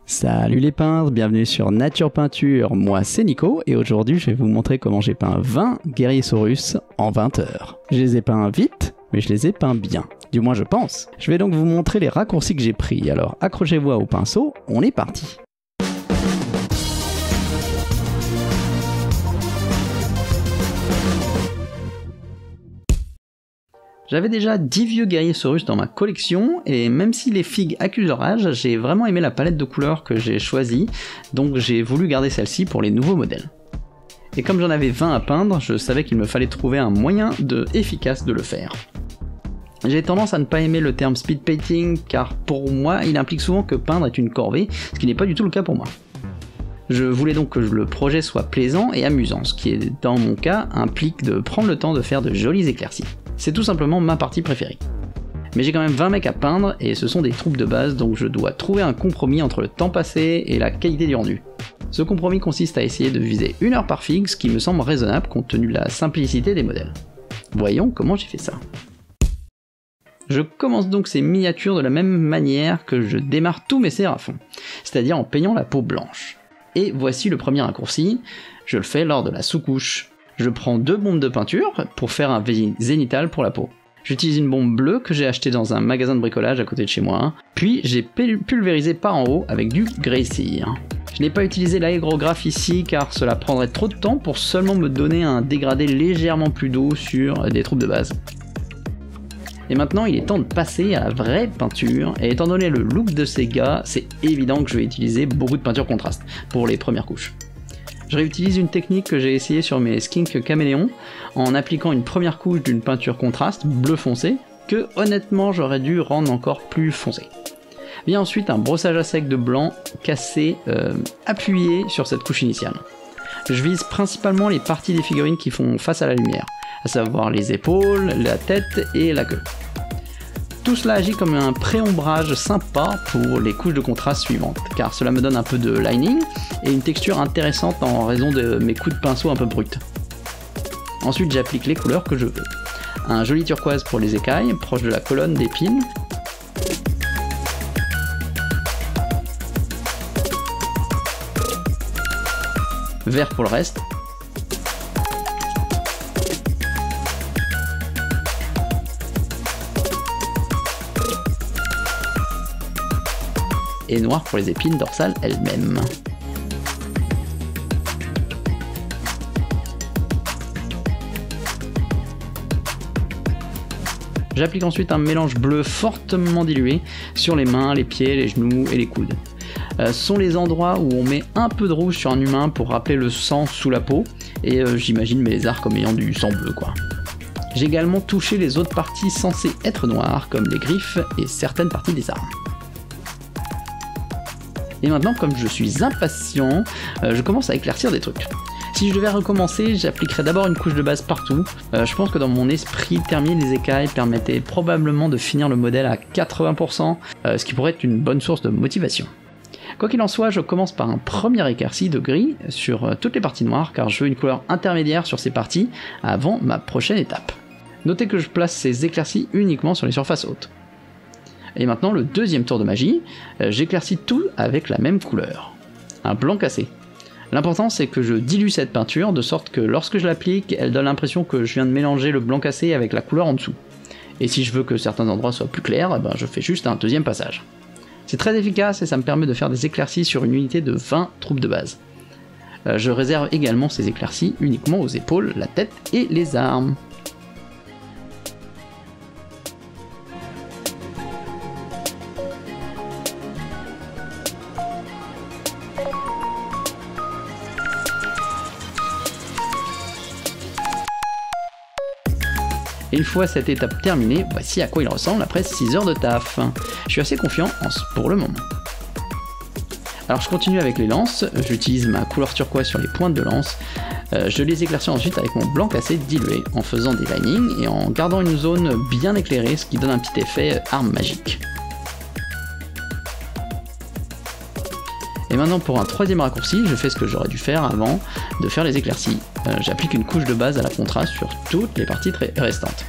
Salut les peintres, bienvenue sur Nature Peinture, moi c'est Nico et aujourd'hui je vais vous montrer comment j'ai peint 20 Guerrier-Saurus en 20 heures. Je les ai peints vite, mais je les ai peints bien, du moins je pense. Je vais donc vous montrer les raccourcis que j'ai pris, alors accrochez-vous au pinceau, on est parti. J'avais déjà 10 vieux Guerrier-Saurus dans ma collection, et même si les figues accusent leur âge, j'ai vraiment aimé la palette de couleurs que j'ai choisie, donc j'ai voulu garder celle-ci pour les nouveaux modèles. Et comme j'en avais 20 à peindre, je savais qu'il me fallait trouver un moyen efficace de le faire. J'ai tendance à ne pas aimer le terme speed painting, car pour moi il implique souvent que peindre est une corvée, ce qui n'est pas du tout le cas pour moi. Je voulais donc que le projet soit plaisant et amusant, ce qui dans mon cas implique de prendre le temps de faire de jolies éclaircies. C'est tout simplement ma partie préférée. Mais j'ai quand même 20 mecs à peindre et ce sont des troupes de base, donc je dois trouver un compromis entre le temps passé et la qualité du rendu. Ce compromis consiste à essayer de viser 1 heure par figue, ce qui me semble raisonnable compte tenu de la simplicité des modèles. Voyons comment j'ai fait ça. Je commence donc ces miniatures de la même manière que je démarre tous mes séraphons, c'est-à-dire en peignant la peau blanche. Et voici le premier raccourci, je le fais lors de la sous-couche. Je prends 2 bombes de peinture pour faire un zénithal pour la peau. J'utilise une bombe bleue que j'ai achetée dans un magasin de bricolage à côté de chez moi, puis j'ai pulvérisé par en haut avec du grey cire. Je n'ai pas utilisé l'aérographe ici car cela prendrait trop de temps pour seulement me donner un dégradé légèrement plus doux sur des troupes de base. Et maintenant il est temps de passer à la vraie peinture, et étant donné le look de ces gars, c'est évident que je vais utiliser beaucoup de peinture contraste pour les premières couches. Je réutilise une technique que j'ai essayé sur mes skinks caméléons en appliquant une première couche d'une peinture contraste bleu foncé que honnêtement j'aurais dû rendre encore plus foncé. Vient ensuite un brossage à sec de blanc cassé appuyé sur cette couche initiale. Je vise principalement les parties des figurines qui font face à la lumière, à savoir les épaules, la tête et la queue. Tout cela agit comme un pré-ombrage sympa pour les couches de contraste suivantes, car cela me donne un peu de lining et une texture intéressante en raison de mes coups de pinceau un peu bruts. Ensuite j'applique les couleurs que je veux. Un joli turquoise pour les écailles, proche de la colonne d'épines. Vert pour le reste. Et noir pour les épines dorsales elles-mêmes. J'applique ensuite un mélange bleu fortement dilué sur les mains, les pieds, les genoux et les coudes. Ce sont les endroits où on met un peu de rouge sur un humain pour rappeler le sang sous la peau, et j'imagine mes lézards comme ayant du sang bleu quoi. J'ai également touché les autres parties censées être noires, comme les griffes et certaines parties des armes. Et maintenant, comme je suis impatient, je commence à éclaircir des trucs. Si je devais recommencer, j'appliquerais d'abord une couche de base partout. Je pense que dans mon esprit, terminer les écailles permettait probablement de finir le modèle à 80%, ce qui pourrait être une bonne source de motivation. Quoi qu'il en soit, je commence par un premier éclairci de gris sur toutes les parties noires, car je veux une couleur intermédiaire sur ces parties avant ma prochaine étape. Notez que je place ces éclaircies uniquement sur les surfaces hautes. Et maintenant le deuxième tour de magie, j'éclaircis tout avec la même couleur, un blanc cassé. L'important c'est que je dilue cette peinture de sorte que lorsque je l'applique, elle donne l'impression que je viens de mélanger le blanc cassé avec la couleur en dessous. Et si je veux que certains endroits soient plus clairs, je fais juste un deuxième passage. C'est très efficace et ça me permet de faire des éclaircies sur une unité de 20 troupes de base. Je réserve également ces éclaircies uniquement aux épaules, la tête et les armes. Et une fois cette étape terminée, voici à quoi il ressemble après 6 heures de taf. Je suis assez confiant pour le moment. Alors je continue avec les lances, j'utilise ma couleur turquoise sur les pointes de lance, je les éclaircis ensuite avec mon blanc cassé dilué en faisant des linings et en gardant une zone bien éclairée, ce qui donne un petit effet arme magique. Et maintenant pour un troisième raccourci, je fais ce que j'aurais dû faire avant de faire les éclaircies. J'applique une couche de base à la contraste sur toutes les parties restantes.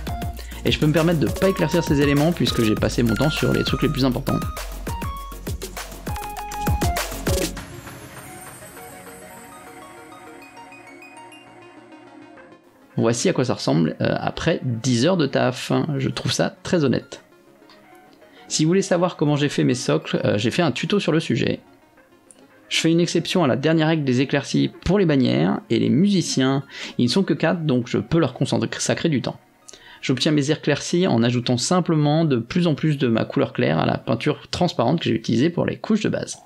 Et je peux me permettre de ne pas éclaircir ces éléments puisque j'ai passé mon temps sur les trucs les plus importants. voici à quoi ça ressemble après 10 heures de taf. Je trouve ça très honnête. Si vous voulez savoir comment j'ai fait mes socles, j'ai fait un tuto sur le sujet. Je fais une exception à la dernière règle des éclaircies pour les bannières, et les musiciens, ils ne sont que 4, donc je peux leur consacrer du temps. J'obtiens mes éclaircies en ajoutant simplement de plus en plus de ma couleur claire à la peinture transparente que j'ai utilisée pour les couches de base.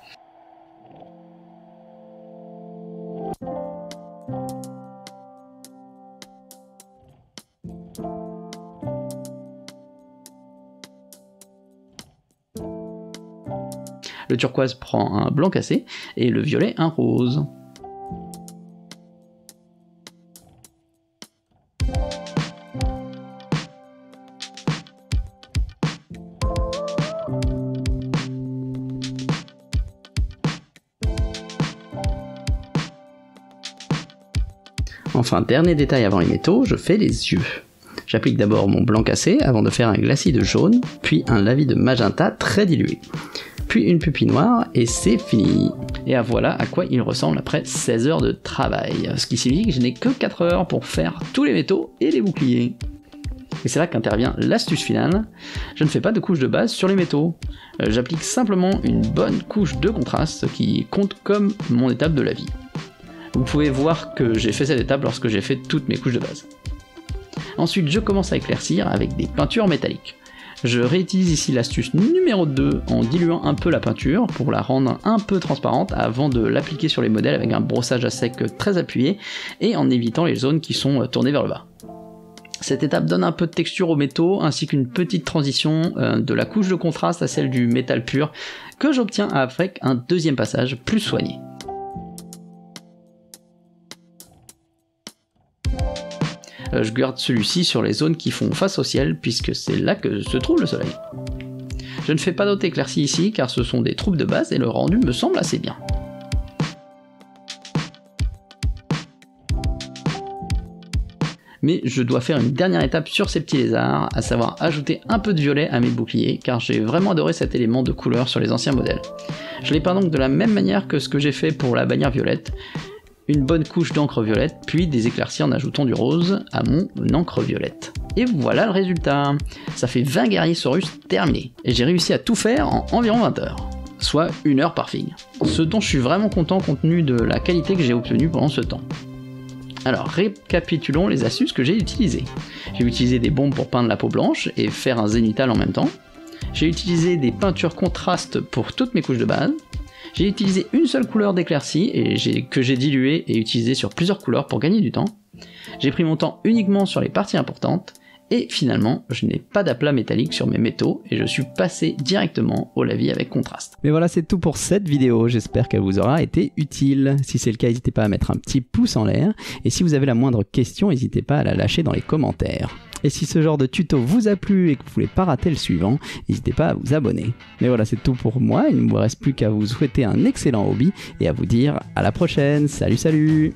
Le turquoise prend un blanc cassé et le violet un rose. Enfin, dernier détail avant les métaux, je fais les yeux. J'applique d'abord mon blanc cassé avant de faire un glacis de jaune, puis un lavis de magenta très dilué. Puis une pupille noire et c'est fini. Et voilà à quoi il ressemble après 16 heures de travail. Ce qui signifie que je n'ai que 4 heures pour faire tous les métaux et les boucliers. Et c'est là qu'intervient l'astuce finale. Je ne fais pas de couche de base sur les métaux. J'applique simplement une bonne couche de contraste qui compte comme mon étape de lavis. Vous pouvez voir que j'ai fait cette étape lorsque j'ai fait toutes mes couches de base. Ensuite, je commence à éclaircir avec des peintures métalliques. Je réutilise ici l'astuce numéro 2 en diluant un peu la peinture pour la rendre un peu transparente avant de l'appliquer sur les modèles avec un brossage à sec très appuyé et en évitant les zones qui sont tournées vers le bas. Cette étape donne un peu de texture aux métaux ainsi qu'une petite transition de la couche de contraste à celle du métal pur que j'obtiens avec un deuxième passage plus soigné. Je garde celui-ci sur les zones qui font face au ciel puisque c'est là que se trouve le soleil. Je ne fais pas d'autres éclaircies ici car ce sont des troupes de base et le rendu me semble assez bien. Mais je dois faire une dernière étape sur ces petits lézards, à savoir ajouter un peu de violet à mes boucliers car j'ai vraiment adoré cet élément de couleur sur les anciens modèles. Je les peins donc de la même manière que ce que j'ai fait pour la bannière violette. Une bonne couche d'encre violette, puis des éclaircies en ajoutant du rose à mon encre violette. Et voilà le résultat. Ça fait 20 guerriers Saurus terminés, et j'ai réussi à tout faire en environ 20 heures, soit 1 heure par figue. Ce dont je suis vraiment content compte tenu de la qualité que j'ai obtenue pendant ce temps. Alors récapitulons les astuces que j'ai utilisées. J'ai utilisé des bombes pour peindre la peau blanche et faire un zénithal en même temps. J'ai utilisé des peintures contrastes pour toutes mes couches de base. J'ai utilisé une seule couleur d'éclaircie que j'ai diluée et utilisée sur plusieurs couleurs pour gagner du temps. J'ai pris mon temps uniquement sur les parties importantes. Et finalement, je n'ai pas d'aplat métallique sur mes métaux et je suis passé directement au lavis avec contraste. Mais voilà, c'est tout pour cette vidéo. J'espère qu'elle vous aura été utile. Si c'est le cas, n'hésitez pas à mettre un petit pouce en l'air. Et si vous avez la moindre question, n'hésitez pas à la lâcher dans les commentaires. Et si ce genre de tuto vous a plu et que vous ne voulez pas rater le suivant, n'hésitez pas à vous abonner. Mais voilà, c'est tout pour moi. Il ne me reste plus qu'à vous souhaiter un excellent hobby et à vous dire à la prochaine. Salut, salut!